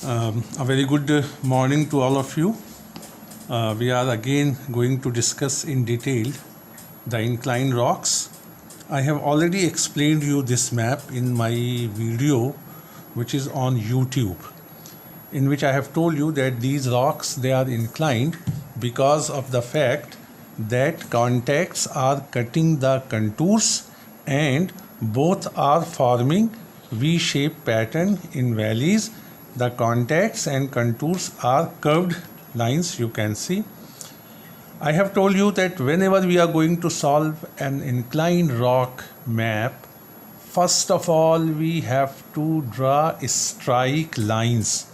A very good morning to all of you. We are again going to discuss in detail the inclined rocks. I have already explained you this map in my video which is on YouTube, in which I have told you that these rocks, they are inclined because of the fact that contacts are cutting the contours and both are forming V-shaped pattern in valleys. The contacts and contours are curved lines, you can see. I have told you that whenever we are going to solve an inclined rock map, first of all we have to draw strike lines.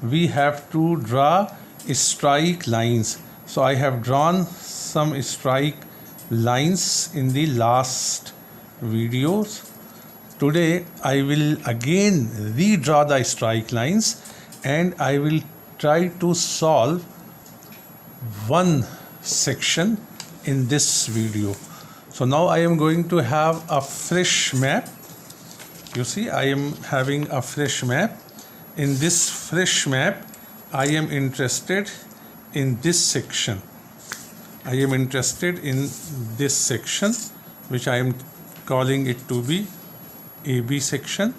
We have to draw strike lines. So I have drawn some strike lines in the last videos. Today I will again redraw the strike lines and I will try to solve one section in this video. So now I am going to have a fresh map. You see, I am having a fresh map. In this fresh map, I am interested in this section. I am interested in this section, which I am calling it to be AB section.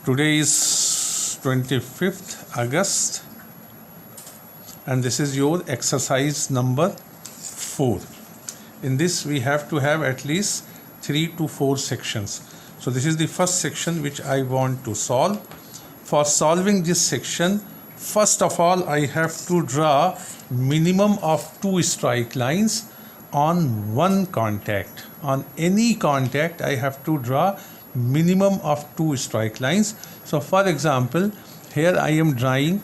Today is 25th August and this is your exercise number 4. In this we have to have at least 3 to 4 sections. So this is the first section which I want to solve. For solving this section, first of all I have to draw minimum of 2 strike lines on one contact. On any contact I have to draw minimum of 2 strike lines. So for example, here I am drawing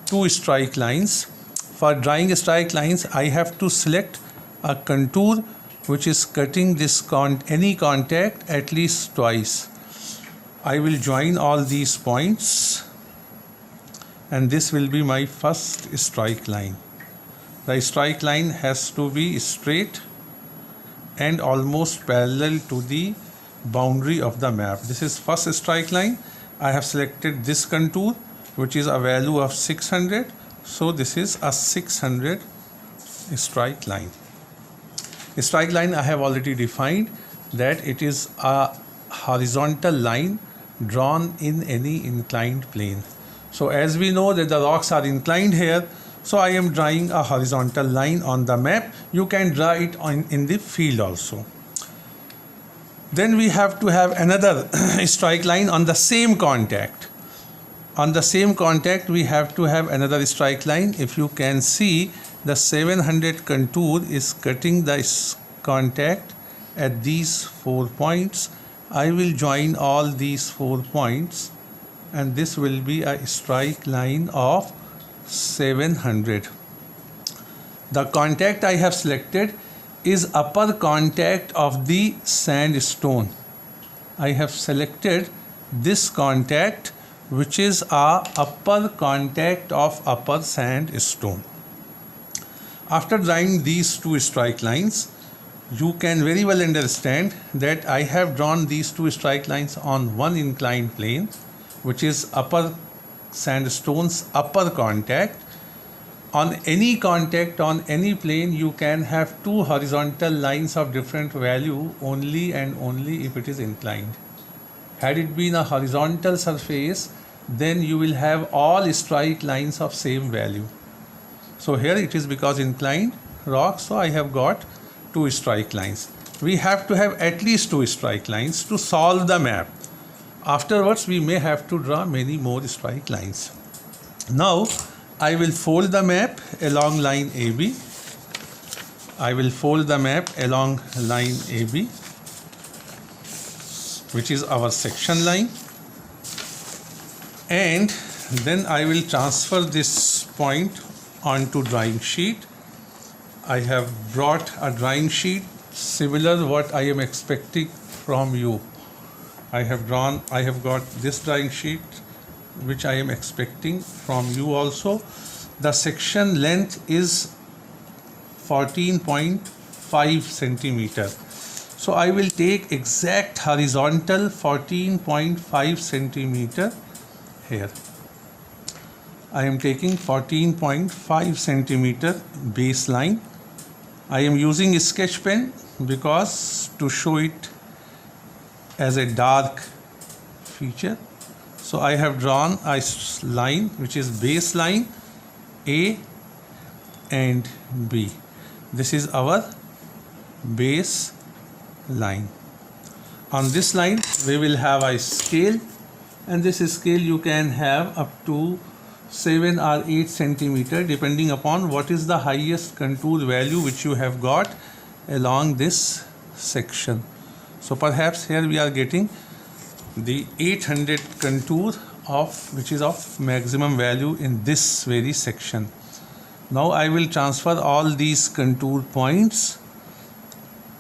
2 strike lines. For drawing strike lines, I have to select a contour which is cutting this any contact at least twice. I will join all these points and this will be my first strike line. The strike line has to be straight and almost parallel to the boundary of the map. This is first strike line. I have selected this contour which is a value of 600. So this is a 600 strike line. Strike line I have already defined that it is a horizontal line drawn in any inclined plane. So as we know that the rocks are inclined here, so I am drawing a horizontal line on the map. You can draw it in the field also. Then we have to have another strike line on the same contact. On the same contact we have to have another strike line. If you can see, the 700 contour is cutting the contact at these 4 points. I will join all these 4 points and this will be a strike line of 700. The contact I have selected is upper contact of the sandstone. I have selected this contact which is a upper contact of upper sandstone. After drawing these 2 strike lines, you can very well understand that I have drawn these 2 strike lines on one inclined plane which is upper sandstone's upper contact. On any contact on any plane you can have 2 horizontal lines of different value only and only if it is inclined. Had it been a horizontal surface, then you will have all strike lines of same value. So here it is because inclined rock, so I have got 2 strike lines. We have to have at least 2 strike lines to solve the map. Afterwards we may have to draw many more strike lines. Now I will fold the map along line AB. I will fold the map along line AB, which is our section line, and then I will transfer this point onto drawing sheet. I have brought a drawing sheet similar what I am expecting from you. I have got this drawing sheet which I am expecting from you also. The section length is 14.5 centimeter. So I will take exact horizontal 14.5 centimeter here. I am taking 14.5 centimeter baseline. I am using sketch pen because to show it as a dark feature. So I have drawn a line which is baseline A and B. This is our base line. On this line we will have a scale, and this scale you can have up to 7 or 8 centimeter depending upon what is the highest contour value which you have got along this section. So perhaps here we are getting the 800 contour of which is of maximum value in this very section. Now I will transfer all these contour points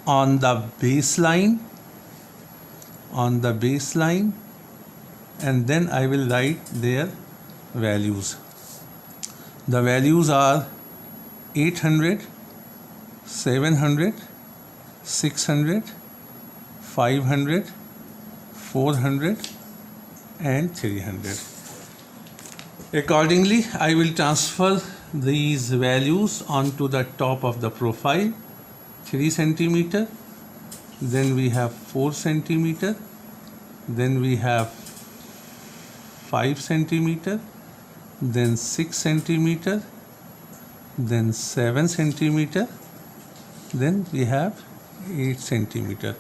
on the baseline, and then I will write their values. The values are 800, 700, 600, 500, 400 and 300. Accordingly, I will transfer these values onto the top of the profile. 3 centimeter, then we have 4 centimeter, then we have 5 centimeter, then 6 centimeter, then 7 centimeter, then we have 8 centimeter.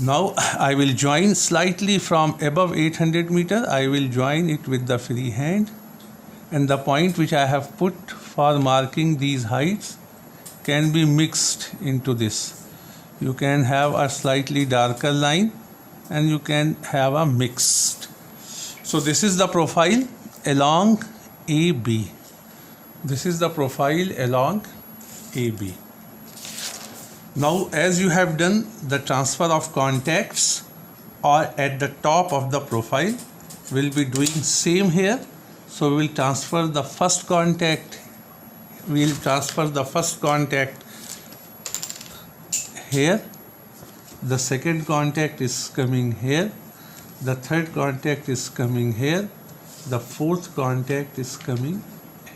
Now I will join slightly from above 800 meter. I will join it with the free hand, and the point which I have put for marking these heights can be mixed into this. You can have a slightly darker line and you can have a mixed. So this is the profile along AB. This is the profile along AB. Now as you have done the transfer of contacts or at the top of the profile, we'll be doing same here. So we'll transfer the first contact. We'll transfer the first contact here. The second contact is coming here. The third contact is coming here. The fourth contact is coming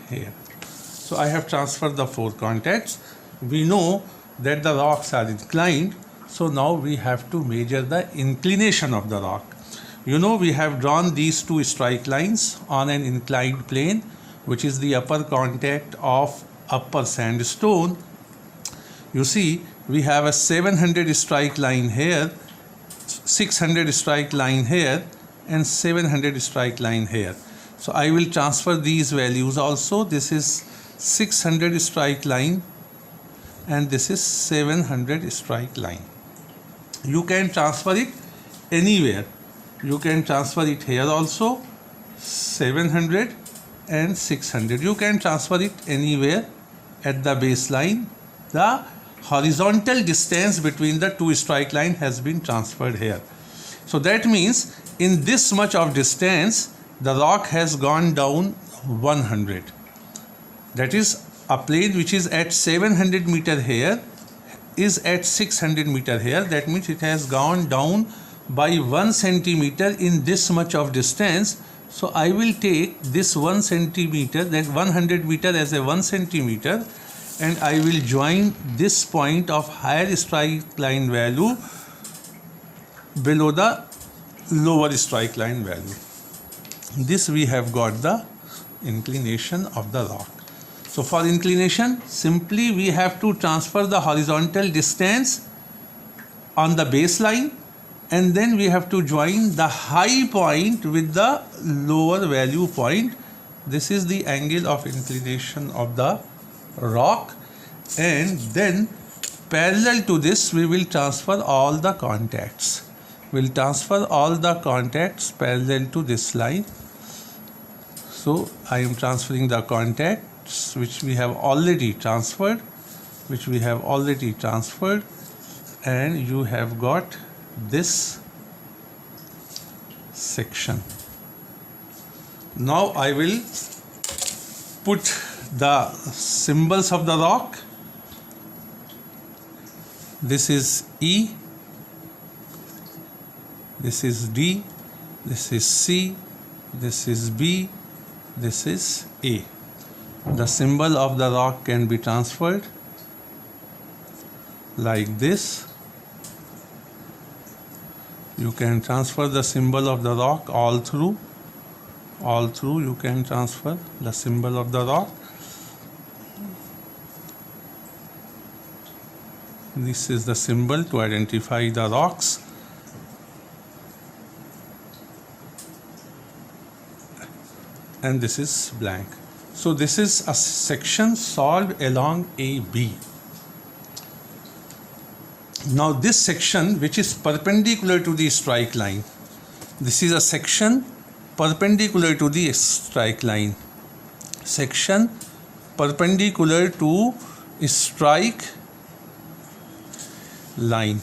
here. So I have transferred the 4 contacts. We know that the rocks are inclined, so now we have to measure the inclination of the rock. You know, we have drawn these 2 strike lines on an inclined plane, which is the upper contact of upper sandstone. You see, we have a 700 strike line here, 600 strike line here, and 700 strike line here. So I will transfer these values also. This is 600 strike line and this is 700 strike line. You can transfer it anywhere. You can transfer it here also, 700 and 600. You can transfer it anywhere at the baseline. The horizontal distance between the 2 strike line has been transferred here. So that means in this much of distance the rock has gone down 100. That is, a plane which is at 700 meter here is at 600 meter here. That means it has gone down by 1 centimeter in this much of distance. So I will take this 1 centimeter, that 100 meter as a 1 centimeter, and I will join this point of higher strike line value below the lower strike line value. This we have got the inclination of the rock. So for inclination, simply we have to transfer the horizontal distance on the baseline, and then we have to join the high point with the lower value point. This is the angle of inclination of the rock, and then parallel to this we will transfer all the contacts. We'll transfer all the contacts parallel to this line. So I am transferring the contacts which we have already transferred, and you have got this section. Now I will put the symbols of the rock. This is E, this is D, this is C, this is B, This is A. The symbol of the rock can be transferred like this. You can transfer the symbol of the rock all through you can transfer the symbol of the rock. This is the symbol to identify the rocks. And this is blank. So this is a section solved along AB. Now this section, which is perpendicular to the strike line, this is a section perpendicular to the strike line. Section perpendicular to strike line.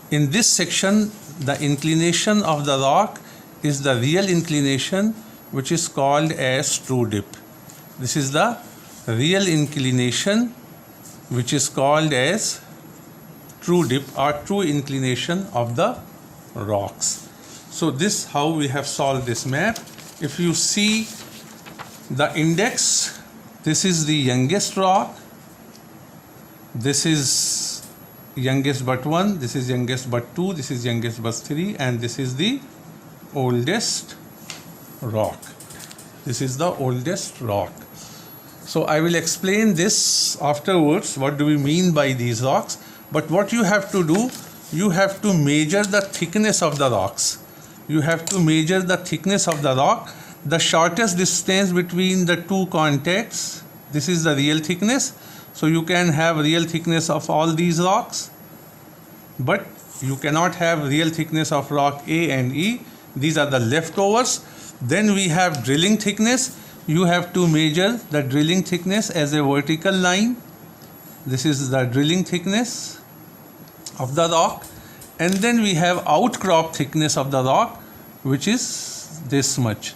In this section, the inclination of the rock is the real inclination, which is called as true dip. This is the real inclination, which is called as true dip or true inclination of the rocks. So this how we have solved this map. If you see the index, this is the youngest rock, this is youngest but 1, this is youngest but 2, this is youngest but 3, and this is the oldest rock. This is the oldest rock. So I will explain this afterwards, what do we mean by these rocks. But what you have to do, you have to measure the thickness of the rocks. You have to measure the thickness of the rock. The shortest distance between the two contacts, this is the real thickness. So you can have real thickness of all these rocks, but you cannot have real thickness of rock A and E. These are the leftovers. Then we have drilling thickness. You have to measure the drilling thickness as a vertical line. This is the drilling thickness of the rock. And then we have outcrop thickness of the rock, which is this much.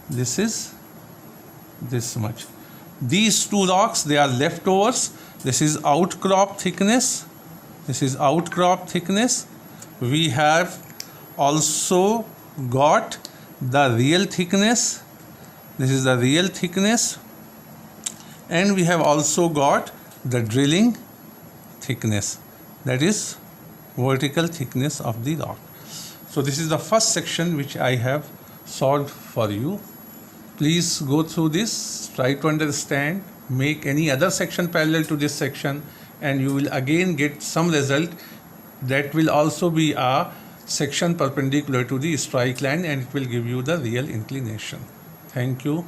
This is this much. These two rocks, they are leftovers. This is outcrop thickness. This is outcrop thickness. We have also got the real thickness. This is the real thickness. And we have also got the drilling thickness. That is vertical thickness of the rock. So this is the first section which I have solved for you. Please go through this, try to understand, make any other section parallel to this section, and you will again get some result that will also be a section perpendicular to the strike line, and it will give you the real inclination. Thank you.